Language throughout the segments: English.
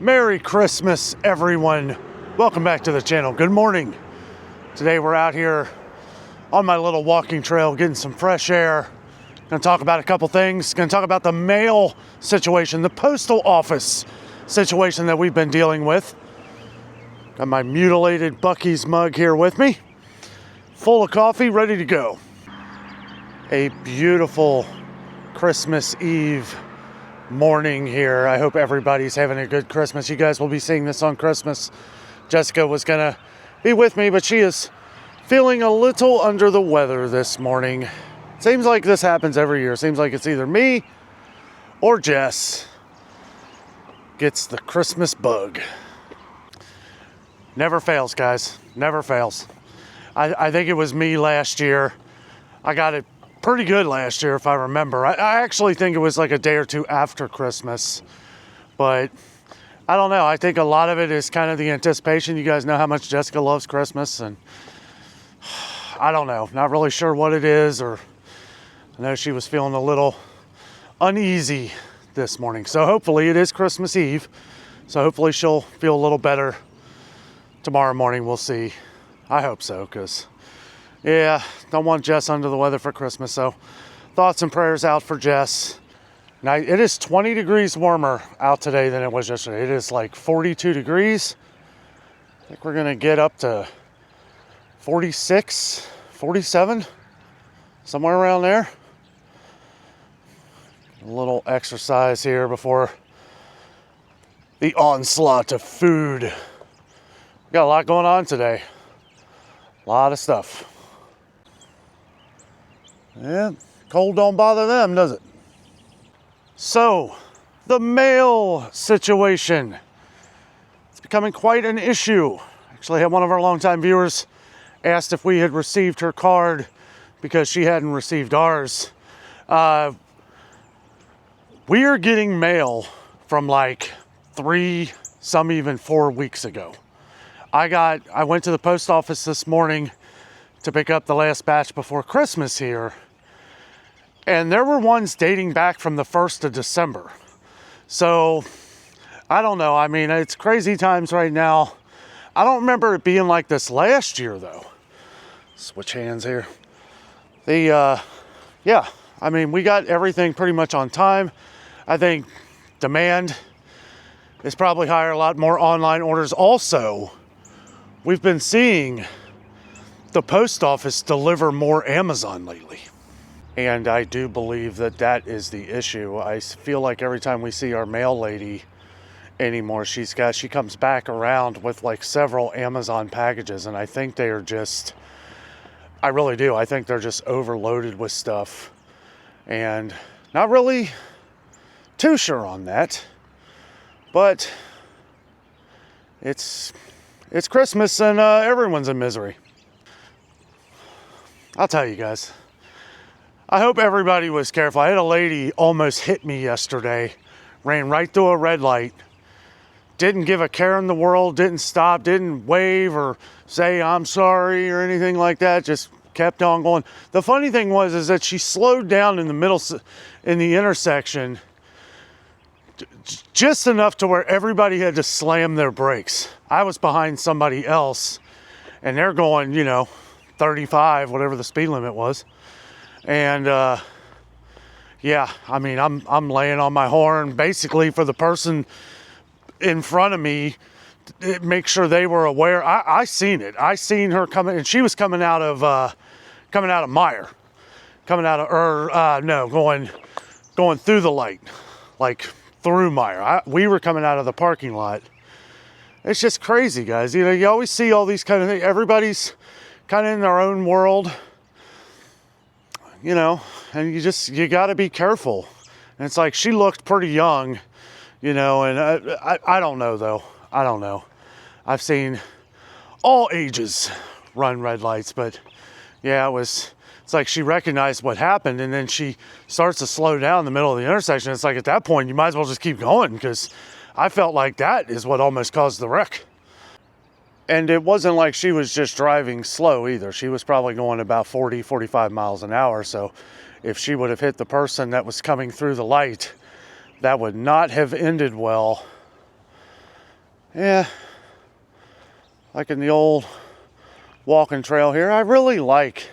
Merry Christmas, everyone. Welcome back to the channel. Good morning. Today we're out here on my little walking trail getting some fresh air. Gonna talk about a couple things. Gonna talk about the mail situation, the postal office situation that we've been dealing with. Got my mutilated Buc-ee's mug here with me, full of coffee, ready to go. A beautiful Christmas Eve morning here. I hope everybody's having a good Christmas. You guys will be seeing this on Christmas. Jessica was gonna be with me, but she is feeling a little under the weather this morning. Seems like this happens every year. Seems like it's either me or Jess gets the Christmas bug. Never fails, guys. Never fails. I think it was me last year. I got it pretty good last year, if I remember. I actually think it was like a day or two after Christmas, but I don't know. I think a lot of it is kind of the anticipation. You guys know how much Jessica loves Christmas, and I don't know. Not really sure what it is, or I know she was feeling a little uneasy this morning. So hopefully it is Christmas Eve. So hopefully she'll feel a little better tomorrow morning. We'll see. I hope so, because yeah, don't want Jess under the weather for Christmas. So thoughts and prayers out for Jess. Now, it is 20 degrees warmer out today than it was yesterday. It is like 42 degrees. I think we're going to get up to 46, 47, somewhere around there. A little exercise here before the onslaught of food. We got a lot going on today. A lot of stuff. Yeah, cold don't bother them, does it? So, the mail situation. It's becoming quite an issue. Actually, I had one of our longtime viewers asked if we had received her card because she hadn't received ours. We are getting mail from like 3, some even 4 weeks ago. I went to the post office this morning to pick up the last batch before Christmas here. And there were ones dating back from the 1st of December. So, I don't know. I mean, it's crazy times right now. I don't remember it being like this last year, though. Switch hands here. Yeah, I mean, we got everything pretty much on time. I think demand is probably higher, a lot more online orders. Also, we've been seeing the post office deliver more Amazon lately. And I do believe that that is the issue. I feel like every time we see our mail lady anymore, she comes back around with like several Amazon packages. And I think they are just, I really do. I think they're just overloaded with stuff. And not really too sure on that. But it's Christmas and everyone's in misery. I'll tell you guys. I hope everybody was careful. I had a lady almost hit me yesterday, ran right through a red light, didn't give a care in the world, didn't stop, didn't wave or say I'm sorry or anything like that, just kept on going. The funny thing is that she slowed down in the middle, in the intersection, just enough to where everybody had to slam their brakes. I was behind somebody else, and they're going, 35, whatever the speed limit was. And yeah, I mean, I'm laying on my horn basically for the person in front of me to make sure they were aware. I seen it. I seen her coming, and she was coming out of Meyer, going through the light, like through Meyer. We were coming out of the parking lot. It's just crazy, guys. You always see all these kind of things. Everybody's kind of in their own world. And you got to be careful. And it's like, she looked pretty young, and I don't know, though. I don't know. I've seen all ages run red lights, but yeah, it's like she recognized what happened, and then she starts to slow down in the middle of the intersection. It's like, at that point, you might as well just keep going, because I felt like that is what almost caused the wreck. And it wasn't like she was just driving slow either. She was probably going about 40, 45 miles an hour. So if she would have hit the person that was coming through the light, that would not have ended well. Yeah, like in the old walking trail here. I really like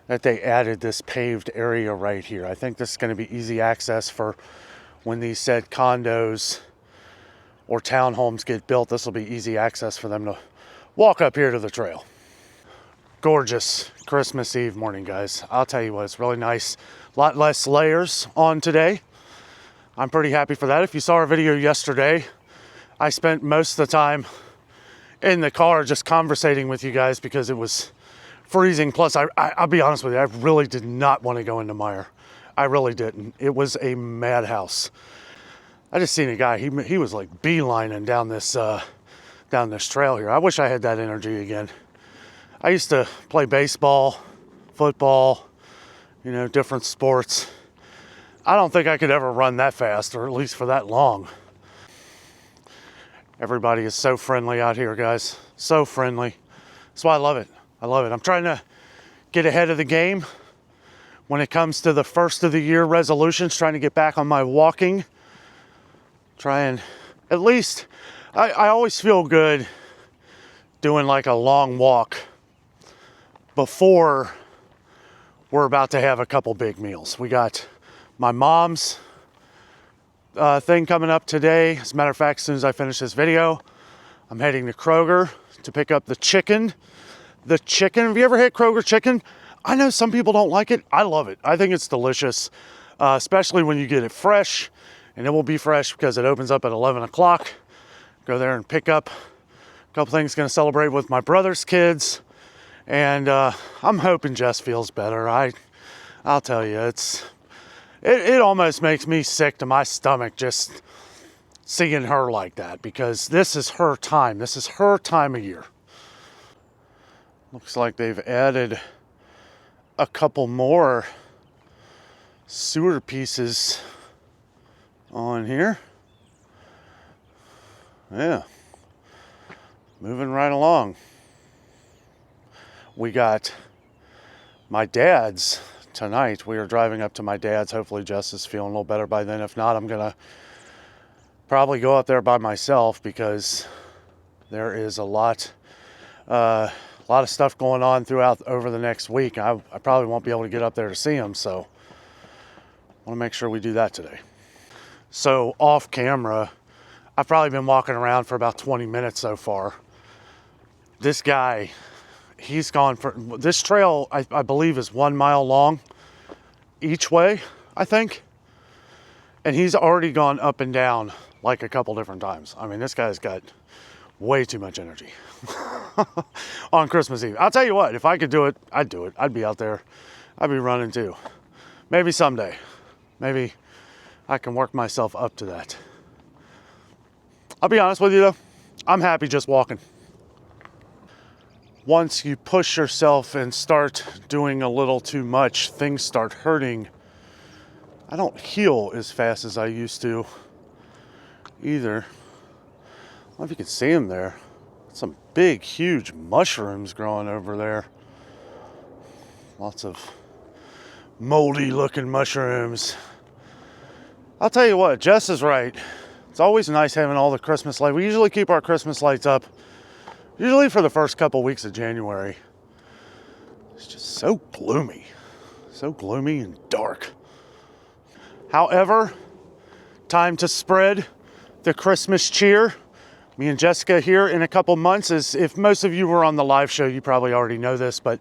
that they added this paved area right here. I think this is going to be easy access for when these said condos or townhomes get built. This will be easy access for them to walk up here to the trail. Gorgeous Christmas Eve morning, guys. I'll tell you what, it's really nice. A lot less layers on today. I'm pretty happy for that. If you saw our video yesterday, I spent most of the time in the car just conversating with you guys because it was freezing. Plus, I'll be honest with you, I really did not want to go into Meyer. I really didn't. It was a madhouse. I just seen a guy, he was like beelining down this trail here. I wish I had that energy again. I used to play baseball, football, you know, different sports. I don't think I could ever run that fast, or at least for that long. Everybody is so friendly out here, guys. So friendly. That's why I love it. I love it. I'm trying to get ahead of the game when it comes to the first of the year resolutions, trying to get back on my walking. Try and at least, I always feel good doing like a long walk before we're about to have a couple big meals. We got my mom's thing coming up today. As a matter of fact, as soon as I finish this video, I'm heading to Kroger to pick up the chicken. The chicken, have you ever had Kroger chicken? I know some people don't like it. I love it. I think it's delicious, especially when you get it fresh. And it will be fresh because it opens up at 11 o'clock. Go there and pick up a couple things. Going to celebrate with my brother's kids. And I'm hoping Jess feels better. I'll tell you, it almost makes me sick to my stomach just seeing her like that, because this is her time. This is her time of year. Looks like they've added a couple more sewer pieces on here. Yeah. Moving right along. We got my dad's tonight. We are driving up to my dad's. Hopefully Jess is feeling a little better by then. If not, I'm gonna probably go up there by myself because there is a lot of stuff going on throughout over the next week. I probably won't be able to get up there to see him, so I want to make sure we do that today. So off camera, I've probably been walking around for about 20 minutes so far. This guy, he's gone for, this trail I believe is 1 mile long each way, I think. And he's already gone up and down like a couple different times. I mean, this guy's got way too much energy on Christmas Eve. I'll tell you what, if I could do it, I'd do it. I'd be out there. I'd be running too. Maybe someday. Maybe I can work myself up to that. I'll be honest with you though, I'm happy just walking. Once you push yourself and start doing a little too much, things start hurting. I don't heal as fast as I used to either. I don't know if you can see them there. Some big, huge mushrooms growing over there. Lots of moldy looking mushrooms. I'll tell you what, Jess is right. It's always nice having all the Christmas lights. We usually keep our Christmas lights up usually for the first couple weeks of January. It's just so gloomy and dark. However, time to spread the Christmas cheer. Me and Jessica here in a couple months, is, if most of you were on the live show, you probably already know this, but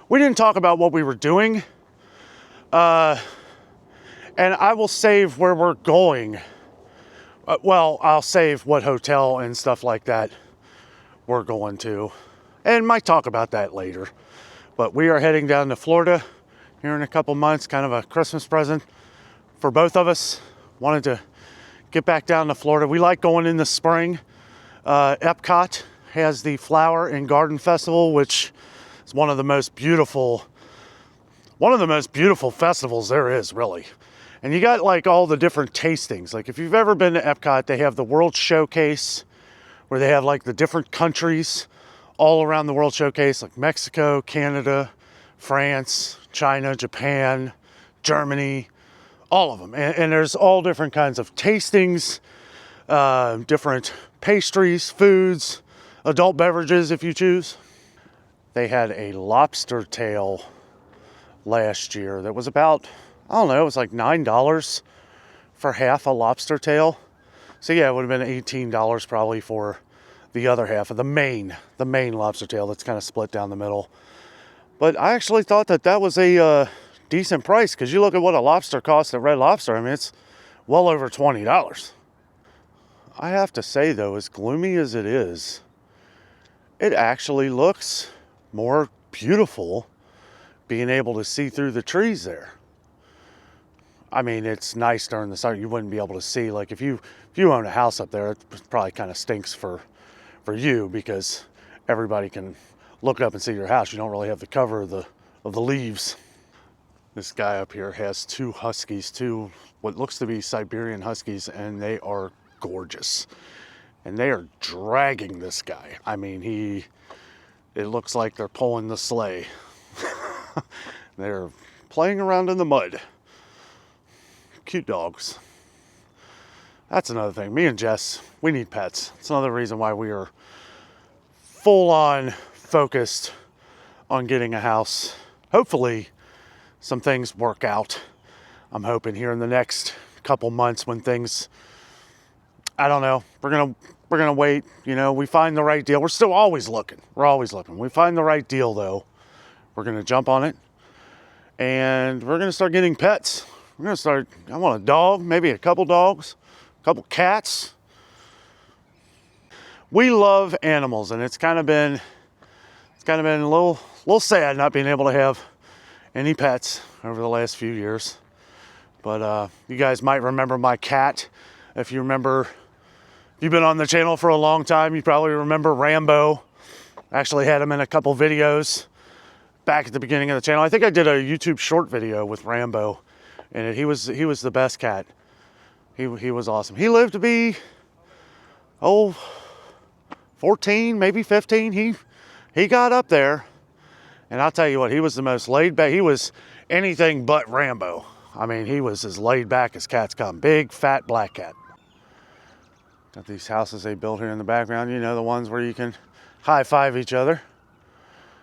we didn't talk about what we were doing. And I will save where we're going. Well, I'll save what hotel and stuff like that we're going to, and might talk about that later. But we are heading down to Florida here in a couple months, kind of a Christmas present for both of us. Wanted to get back down to Florida. We like going in the spring. Epcot has the Flower and Garden Festival, which is one of the most beautiful festivals there is, really. And you got like all the different tastings. Like if you've ever been to Epcot, they have the World Showcase where they have like the different countries all around the World Showcase, like Mexico, Canada, France, China, Japan, Germany, all of them. And there's all different kinds of tastings, different pastries, foods, adult beverages if you choose. They had a lobster tail last year that was about, I don't know, it was like $9 for half a lobster tail. So yeah, it would have been $18 probably for the other half of the main lobster tail that's kind of split down the middle. But I actually thought that that was a decent price, because you look at what a lobster costs at Red Lobster, I mean, it's well over $20. I have to say though, as gloomy as it is, it actually looks more beautiful being able to see through the trees there. I mean, it's nice during the summer. You wouldn't be able to see, like if you own a house up there, it probably kind of stinks for you, because everybody can look up and see your house. You don't really have the cover of the leaves. This guy up here has two huskies, two what looks to be Siberian huskies, and they are gorgeous. And they are dragging this guy. I mean, it looks like they're pulling the sleigh. They're playing around in the mud. Cute dogs. That's another thing. Me and Jess, we need pets. It's another reason why we are full on focused on getting a house. Hopefully some things work out. I'm hoping here in the next couple months when things, I don't know, we're gonna wait, you know, we find the right deal. We're still always looking. We're always looking. We find the right deal though, we're gonna jump on it, and we're gonna start getting pets. We're gonna start, I want a dog, maybe a couple dogs, a couple cats. We love animals, and it's kind of been a little sad not being able to have any pets over the last few years. But you guys might remember my cat. If you remember, if you've been on the channel for a long time, you probably remember Rambo. I actually had him in a couple videos back at the beginning of the channel. I think I did a YouTube short video with Rambo, and he was the best cat. He was awesome. He lived to be 14, maybe 15. He got up there, and I'll tell you what, he was the most laid back. He was anything but Rambo. I mean, he was as laid back as cats come. Big, fat, black cat. Got these houses they built here in the background. You know, the ones where you can high-five each other.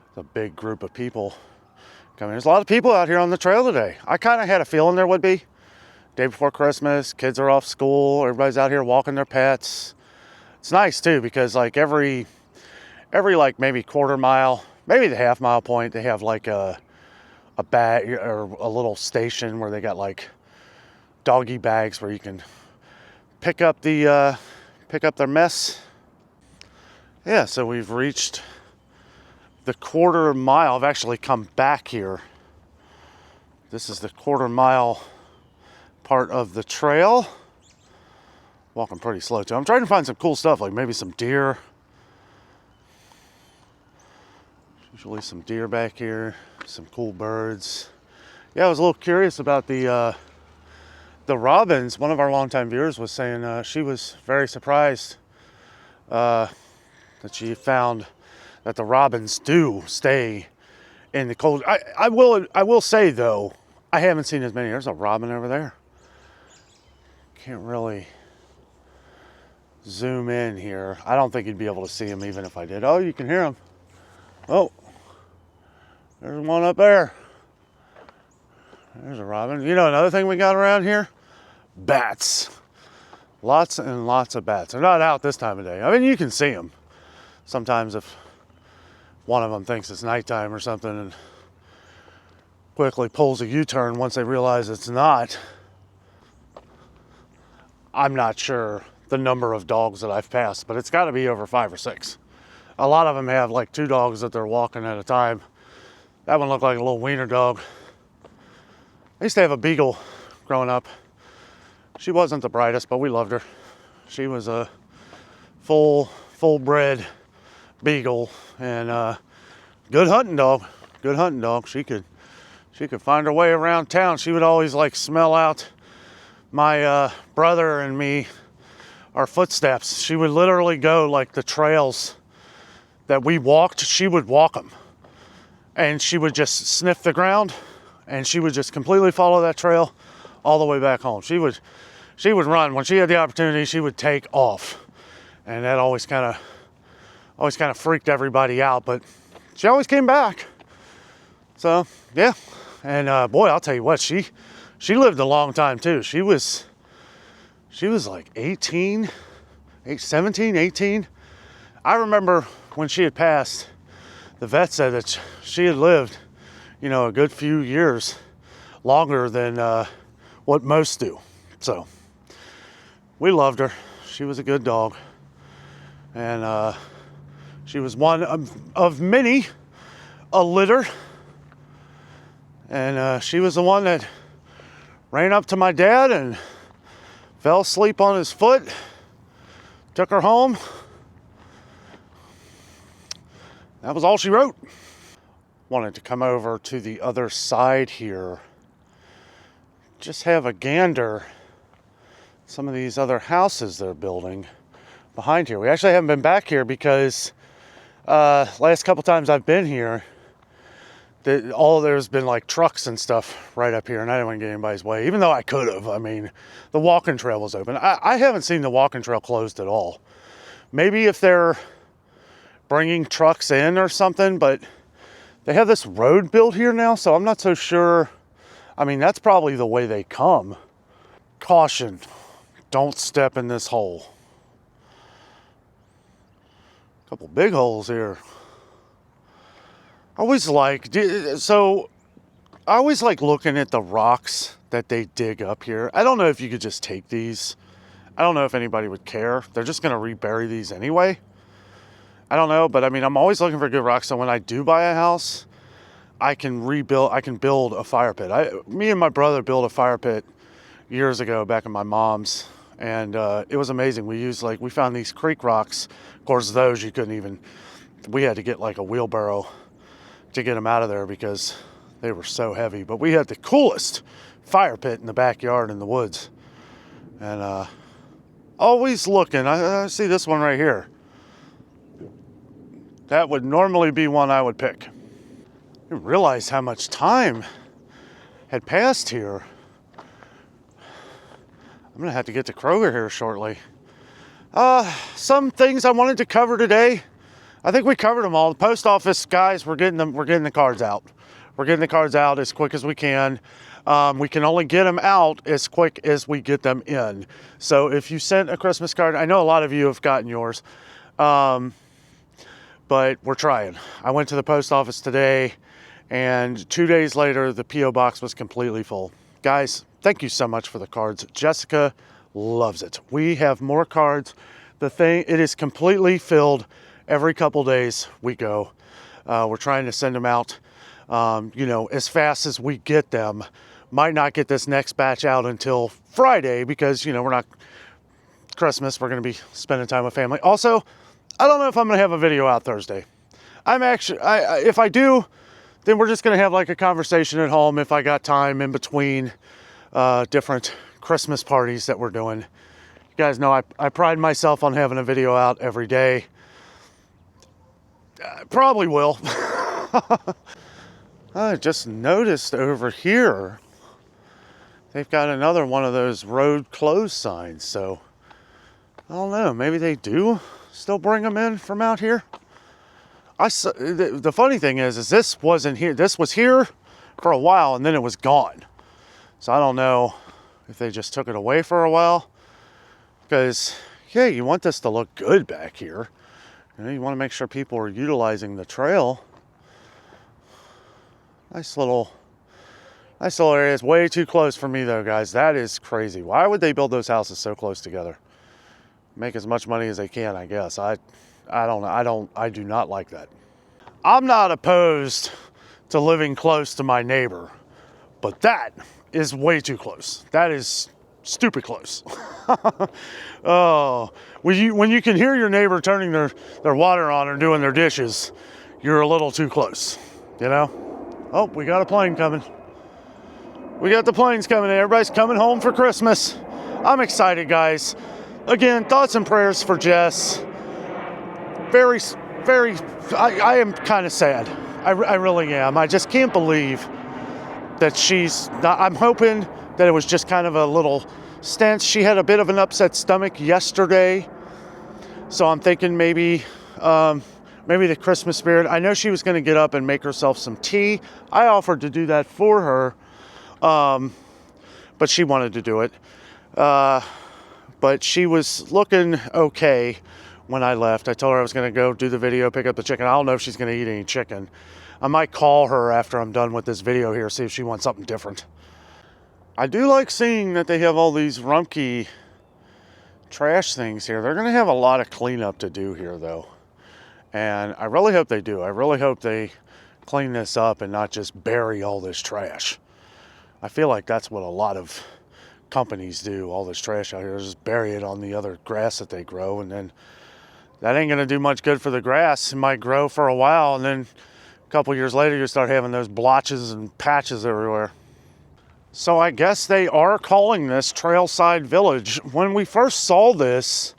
It's a big group of people coming. There's a lot of people out here on the trail today. I kind of had a feeling there would be. Day before Christmas, kids are off school. Everybody's out here walking their pets. It's nice, too, because, like, every like, maybe quarter mile, maybe the half mile point, they have, like, a bag or a little station where they got like doggy bags where you can pick up their mess. Yeah, so we've reached the quarter mile. I've actually come back here. This is the quarter mile part of the trail. Walking pretty slow too. I'm trying to find some cool stuff, like maybe some deer. Usually some deer back here, some cool birds. Yeah, I was a little curious about the robins. One of our longtime viewers was saying she was very surprised that she found that the robins do stay in the cold. I will say though, I haven't seen as many. There's a robin over there. Can't really zoom in here. I don't think you'd be able to see him even if I did. Oh, you can hear him. Oh. There's one up there. There's a robin. You know another thing we got around here? Bats. Lots and lots of bats. They're not out this time of day. I mean, you can see them. Sometimes if one of them thinks it's nighttime or something and quickly pulls a U-turn once they realize it's not. I'm not sure the number of dogs that I've passed, but it's got to be over 5 or 6. A lot of them have like 2 dogs that they're walking at a time. That one looked like a little wiener dog. I used to have a beagle growing up. She wasn't the brightest, but we loved her. She was a full-bred beagle, and good hunting dog. Good hunting dog. She could find her way around town. She would always like smell out my brother and me, our footsteps. She would literally go like the trails that we walked. She would walk them. And she would just sniff the ground, and she would just completely follow that trail all the way back home. She would run. When she had the opportunity, she would take off. And that always kind of freaked everybody out, but she always came back. So yeah, and boy, I'll tell you what, she lived a long time too. She was like 18, 17, 18. I remember when she had passed, the vet said that she had lived, a good few years longer than what most do. So we loved her. She was a good dog. And she was one of many, a litter. And she was the one that ran up to my dad and fell asleep on his foot, took her home. That was all she wrote. Wanted to come over to the other side here. Just have a gander. Some of these other houses they're building behind here. We actually haven't been back here because last couple times I've been here, there's been like trucks and stuff right up here, and I didn't want to get anybody's way, even though I could have. I mean, the walking trail was open. I haven't seen the walking trail closed at all. Maybe if they're bringing trucks in or something, but they have this road built here now, so I'm not so sure. I mean, that's probably the way they come. Caution, don't step in this hole. Couple big holes here. I always like looking at the rocks that they dig up here. I don't know if you could just take these. I don't know if anybody would care. They're just going to rebury these anyway. I don't know, but I mean, I'm always looking for good rocks. So when I do buy a house, I can build a fire pit. Me and my brother built a fire pit years ago back in my mom's. And it was amazing. We found these creek rocks. Of course, those we had to get like a wheelbarrow to get them out of there because they were so heavy. But we had the coolest fire pit in the backyard in the woods. And always looking. I see this one right here. That would normally be one I would pick. I didn't realize how much time had passed here. I'm gonna have to get to Kroger here shortly. Some things I wanted to cover today. I think we covered them all. The post office guys, we're getting the cards out. We're getting the cards out as quick as we can. We can only get them out as quick as we get them in. So if you sent a Christmas card, I know a lot of you have gotten yours, but we're trying. I went to the post office today, and 2 days later, the P.O. box was completely full. Guys, thank you so much for the cards. Jessica loves it. We have more cards. It is completely filled. Every couple days we go. We're trying to send them out, as fast as we get them. Might not get this next batch out until Friday because, we're not Christmas. We're going to be spending time with family. Also, I don't know if I'm going to have a video out Thursday. If I do, then we're just going to have like a conversation at home if I got time in between different Christmas parties that we're doing. You guys know I pride myself on having a video out every day. Probably will. I just noticed over here, they've got another one of those road closed signs. So, I don't know, maybe they do still bring them in from out here. The funny thing is this wasn't here. This was here for a while and then it was gone. So I don't know if they just took it away for a while. Because, yeah, you want this to look good back here. You want to make sure people are utilizing the trail. Nice little area. It's way too close for me though, guys. That is crazy. Why would they build those houses so close together? Make as much money as they can, I guess. I don't know. I do not like that. I'm not opposed to living close to my neighbor, but that is way too close. That is stupid close. Oh, when you can hear your neighbor turning their water on or doing their dishes, you're a little too close, Oh, we got a plane coming. We got the planes coming in. Everybody's coming home for Christmas. I'm excited, guys. Again, thoughts and prayers for Jess. I am kind of sad. I really am. I just can't believe that she's not. I'm hoping that it was just kind of a little stench. She had a bit of an upset stomach yesterday. So I'm thinking maybe maybe the Christmas spirit. I know she was going to get up and make herself some tea. I offered to do that for her, but she wanted to do it. But she was looking okay when I left. I told her I was going to go do the video, pick up the chicken. I don't know if she's going to eat any chicken. I might call her after I'm done with this video here, see if she wants something different. I do like seeing that they have all these Rumpke trash things here. They're going to have a lot of cleanup to do here, though. And I really hope they do. I really hope they clean this up and not just bury all this trash. I feel like that's what a lot of companies do, all this trash out here, just bury it on the other grass that they grow, and then that ain't going to do much good for the grass. It might grow for a while, and then a couple years later you start having those blotches and patches everywhere. So I guess they are calling this Trailside Village. When we first saw this,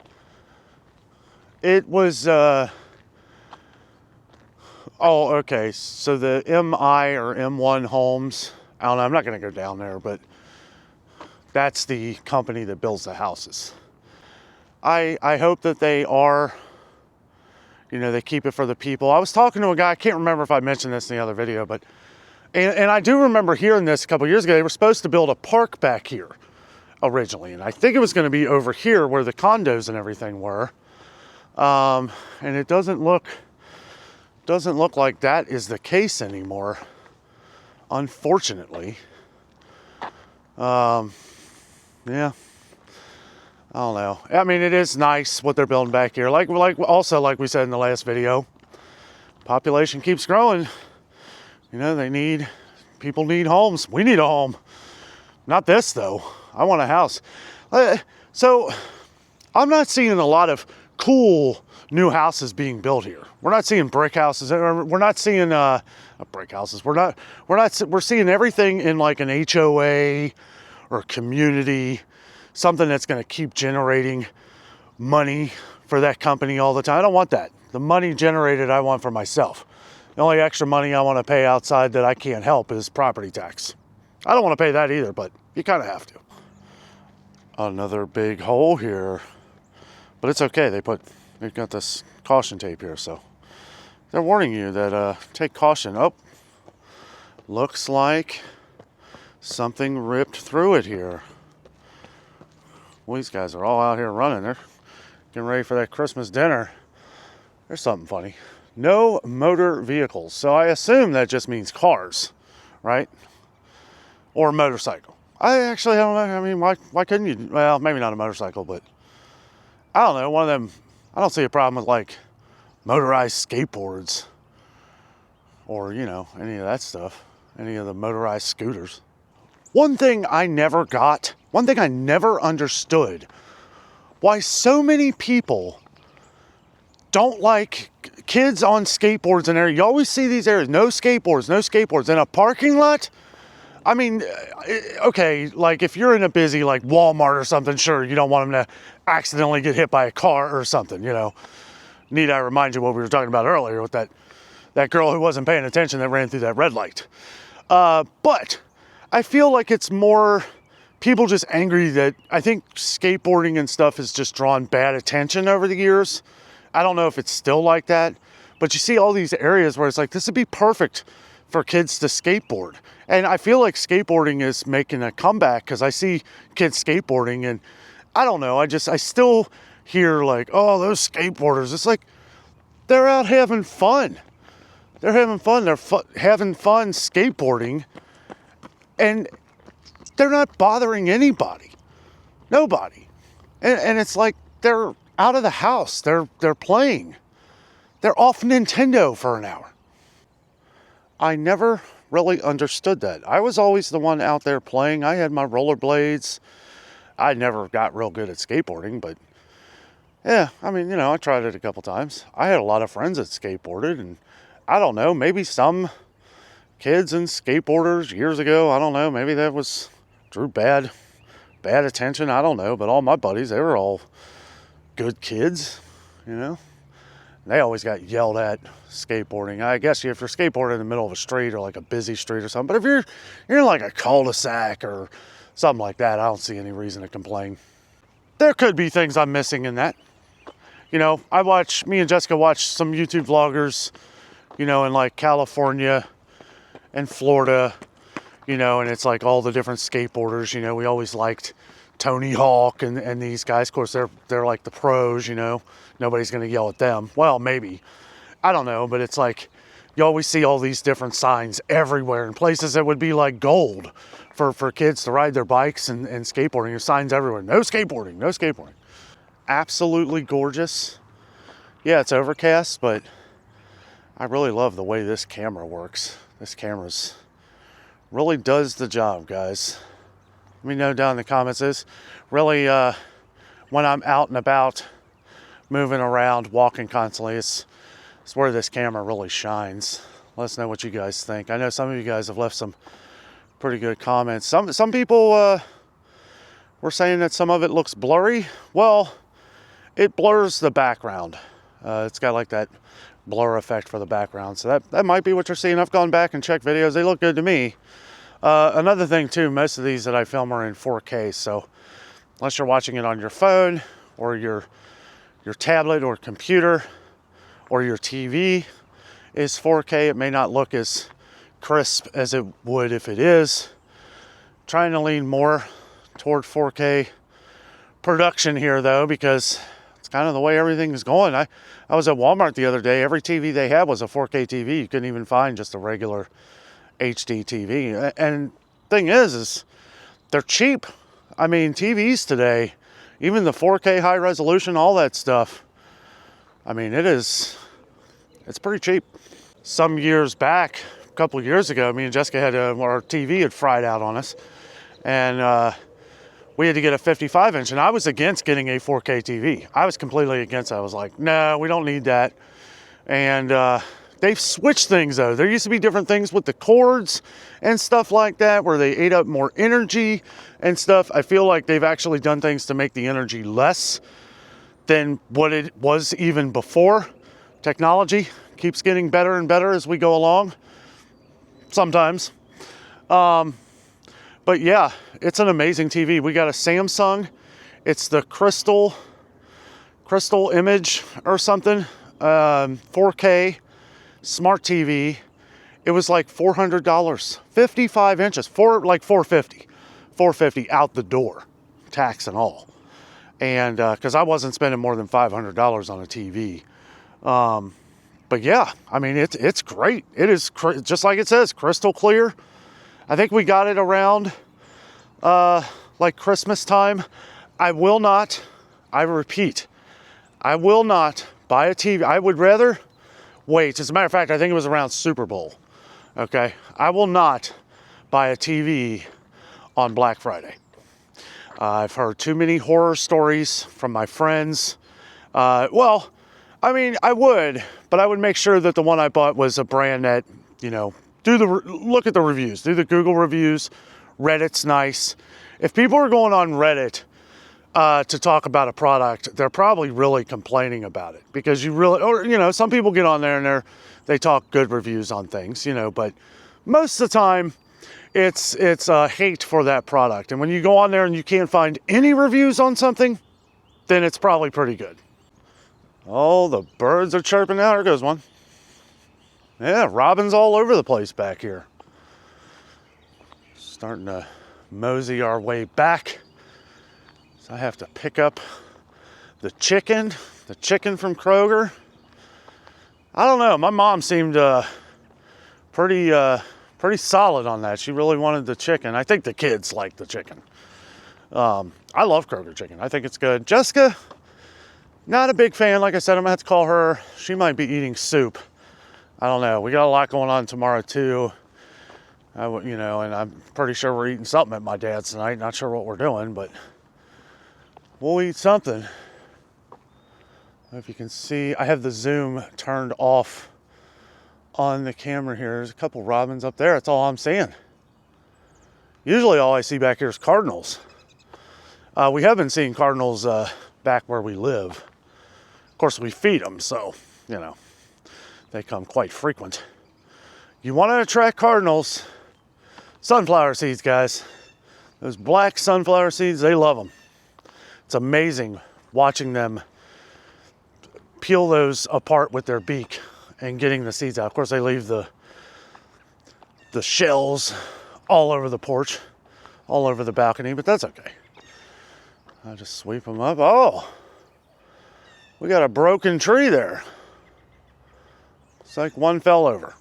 it was oh, okay, so the MI or M1 Homes, I don't know, I'm not going to go down there, but that's the company that builds the houses. I hope that they are, you know, they keep it for the people. I was talking to a guy, I can't remember if I mentioned this in the other video, but, and I do remember hearing this a couple years ago. They were supposed to build a park back here originally, and I think it was going to be over here where the condos and everything were. And it doesn't look like that is the case anymore, unfortunately. Yeah, I don't know. I mean, it is nice what they're building back here. Like we said in the last video, population keeps growing. You know, people need homes. We need a home. Not this though. I want a house. So I'm not seeing a lot of cool new houses being built here. We're not seeing brick houses. We're not seeing brick houses. We're seeing everything in like an HOA or community, something that's going to keep generating money for that company all the time. I don't want that. The money generated I want for myself. The only extra money I want to pay outside that I can't help is property tax. I don't want to pay that either, but you kind of have to. Another big hole here, but it's okay. They've got this caution tape here, so they're warning you that take caution. Oh, looks like something ripped through it here. Well, these guys are all out here running. They're getting ready for that Christmas dinner. There's something funny. No motor vehicles. So I assume that just means cars, right? Or a motorcycle. I don't know. I mean, why couldn't you? Well, maybe not a motorcycle, but I don't know. One of them, I don't see a problem with like motorized skateboards or, you know, any of that stuff. Any of the motorized scooters. One thing I never understood, why so many people don't like kids on skateboards in there. You always see these areas, no skateboards in a parking lot. I mean, okay, like if you're in a busy like Walmart or something, sure, you don't want them to accidentally get hit by a car or something, you know. Need I remind you what we were talking about earlier with that girl who wasn't paying attention that ran through that red light. But I feel like it's more people just angry that I think skateboarding and stuff has just drawn bad attention over the years. I don't know if it's still like that, but you see all these areas where it's like, this would be perfect for kids to skateboard. And I feel like skateboarding is making a comeback because I see kids skateboarding and I don't know, I still hear like, oh, those skateboarders. It's like, they're out having fun. They're having fun. They're having fun skateboarding and they're not bothering anybody. Nobody. And it's like they're out of the house. They're playing. They're off Nintendo for an hour. I never really understood that. I was always the one out there playing. I had my rollerblades. I never got real good at skateboarding, but yeah, I mean, you know, I tried it a couple times. I had a lot of friends that skateboarded, and I don't know, maybe some kids and skateboarders years ago, I don't know, maybe that drew bad attention, I don't know, but all my buddies, they were all good kids, you know. They always got yelled at skateboarding. I guess if you're skateboarding in the middle of a street or like a busy street or something, but if you're in like a cul-de-sac or something like that, I don't see any reason to complain. There could be things I'm missing in that. You know, me and Jessica watch some YouTube vloggers, you know, in like California and Florida, you know, and it's like all the different skateboarders, you know. We always liked Tony Hawk and these guys. Of course, they're like the pros, you know. Nobody's going to yell at them. Well, maybe. I don't know, but it's like you always see all these different signs everywhere in places that would be like gold for kids to ride their bikes and skateboarding. There's signs everywhere. No skateboarding, no skateboarding. Absolutely gorgeous. Yeah, it's overcast, but I really love the way this camera works. This camera's really does the job, guys. Let me know down in the comments. Is really when I'm out and about, moving around, walking constantly, it's where this camera really shines. Let us know what you guys think. I know some of you guys have left some pretty good comments. Some people were saying that some of it looks blurry. Well, it blurs the background. It's got like that blur effect for the background. So that might be what you're seeing. I've gone back and checked videos. They look good to me. Another thing too, most of these that I film are in 4K. So unless you're watching it on your phone or your tablet or computer or your TV is 4K, it may not look as crisp as it would if it is. Trying to lean more toward 4K production here though, because it's kind of the way everything is going. I was at Walmart the other day. Every TV they had was a 4K TV. You couldn't even find just a regular HD TV. And thing is they're cheap. I mean, TVs today, even the 4K high resolution, all that stuff, I mean, it's pretty cheap. Some years back, a couple of years ago, me and Jessica had our TV had fried out on us, and we had to get a 55-inch, and I was against getting a 4K TV. I was completely against it. I was like, no, we don't need that. And they've switched things though. There used to be different things with the cords and stuff like that where they ate up more energy and stuff. I feel like they've actually done things to make the energy less than what it was even before. Technology keeps getting better and better as we go along. Sometimes. But yeah, it's an amazing TV. We got a Samsung. It's the Crystal Image or something. 4K smart TV. It was like $400. 55 inches. Like $450 out the door. Tax and all. And because I wasn't spending more than $500 on a TV. But yeah, I mean, it's great. It is just like it says, crystal clear. I think we got it around like Christmas time. I repeat, I will not buy a TV. I would rather wait. As a matter of fact, I think it was around Super Bowl. Okay. I will not buy a TV on Black Friday. I've heard too many horror stories from my friends. Well, I mean, I would, but I would make sure that the one I bought was a brand that, you know, look at the reviews, do the Google reviews. Reddit's nice. If people are going on Reddit to talk about a product, they're probably really complaining about it because or, you know, some people get on there and they talk good reviews on things, you know, but most of the time it's hate for that product. And when you go on there and you can't find any reviews on something, then it's probably pretty good. Oh, the birds are chirping now. There goes one. Yeah, robins all over the place back here. Starting to mosey our way back. So I have to pick up the chicken from Kroger. I don't know. My mom seemed pretty solid on that. She really wanted the chicken. I think the kids like the chicken. I love Kroger chicken. I think it's good. Jessica, not a big fan. Like I said, I'm gonna have to call her. She might be eating soup. I don't know. We got a lot going on tomorrow too. You know, and I'm pretty sure we're eating something at my dad's tonight. Not sure what we're doing, but we'll eat something. I don't know if you can see, I have the zoom turned off on the camera here. There's a couple robins up there. That's all I'm seeing. Usually all I see back here is cardinals. We have been seeing cardinals back where we live. Of course, we feed them, so, you know, they come quite frequent. You want to attract cardinals, sunflower seeds, guys. Those black sunflower seeds, they love them. It's amazing watching them peel those apart with their beak and getting the seeds out. Of course, they leave the shells all over the porch, all over the balcony, but that's okay. I just sweep them up. Oh, we got a broken tree there. It's like one fell over.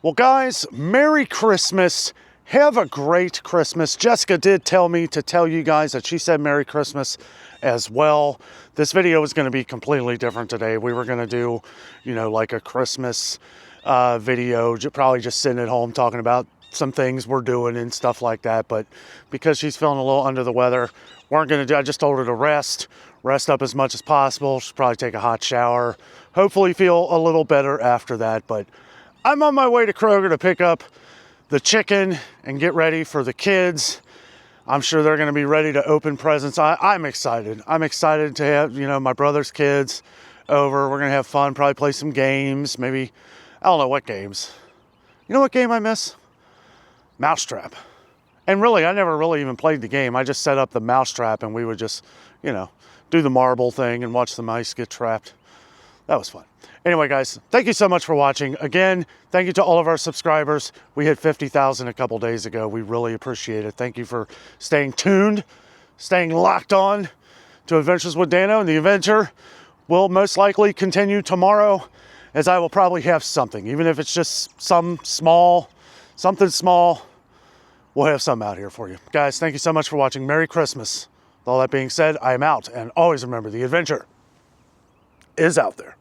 Well, guys, Merry Christmas. Have a great Christmas. Jessica did tell me to tell you guys that she said Merry Christmas as well. This video is going to be completely different today. We were going to do, you know, like a Christmas video, probably just sitting at home talking about some things we're doing and stuff like that. But because she's feeling a little under the weather, weren't going to do, I just told her to rest up as much as possible. She'll probably take a hot shower, hopefully feel a little better after that. But I'm on my way to Kroger to pick up the chicken and get ready for the kids. I'm sure they're going to be ready to open presents. I'm excited. I'm excited to have, you know, my brother's kids over. We're going to have fun, probably play some games. Maybe, I don't know what games. You know what game I miss? Mousetrap. And really, I never really even played the game. I just set up the mousetrap and we would just, you know, do the marble thing and watch the mice get trapped. That was fun. Anyway, guys, thank you so much for watching. Again, thank you to all of our subscribers. We hit 50,000 a couple days ago. We really appreciate it. Thank you for staying tuned, staying locked on to Adventures with Dano. And the adventure will most likely continue tomorrow, as I will probably have something. Even if it's just something small, we'll have some out here for you. Guys, thank you so much for watching. Merry Christmas. With all that being said, I am out. And always remember, the adventure is out there.